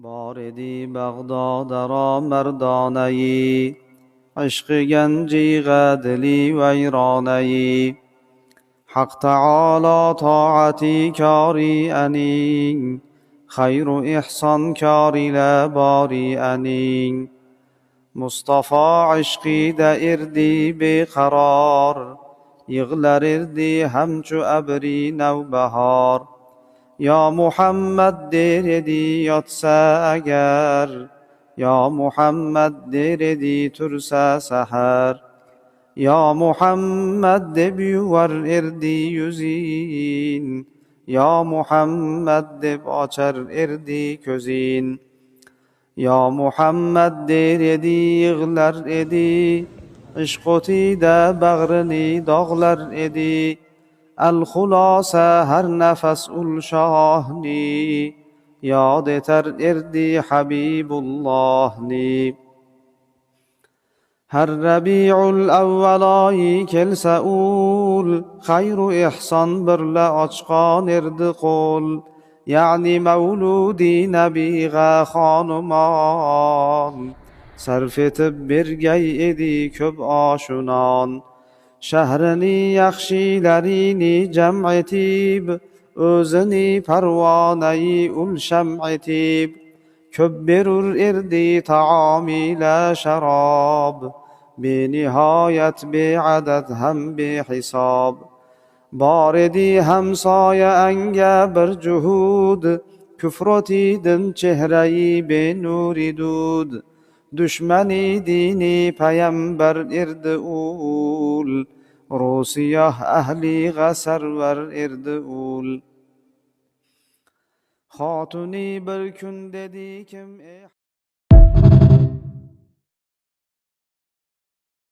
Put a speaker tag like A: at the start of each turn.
A: باردی بغداد را مردانهی، عشق گنجی غدلی ویرانهی. حق تعالی طاعتی کاری انین، خیر و احسان کاری لباری انین. مصطفى عشقی ده اردی بقرار، یغلر اردی همچو ابری نوبهار. یا محمد دیردی یاتسا اگر، یا محمد دیردی ترسا سحر. یا محمد دبیور اردی yüzin, یا محمد دب açar اردی közin. یا محمد دیردی یغلر edi, عشقتی ده بغرنی داغلر edi. الخلاصه هر نفس ال شاهنی، یاد تر اردی حبیب الله نی. هر ربیع الاولایی کل سئول، خیر و احسان برله açqan erdi qol. یعنی مولودی نبیغه خانمان، صرف etib bergay edi köp aşunan. Şehrini yakşilerini cem etib, özünü pervaneyi ul şem etib. Köp berur erdi taam ile şarab, bi nihayet bi adet hem bi hisab. Baredi همسایه انگه بر جهود، کفرتی دن چهرهی به نوری دود. دشمنی دینی پیمبر ارد اول، روسیه اهلی غسرور ارد اول. خاتونی بر کن dedi kim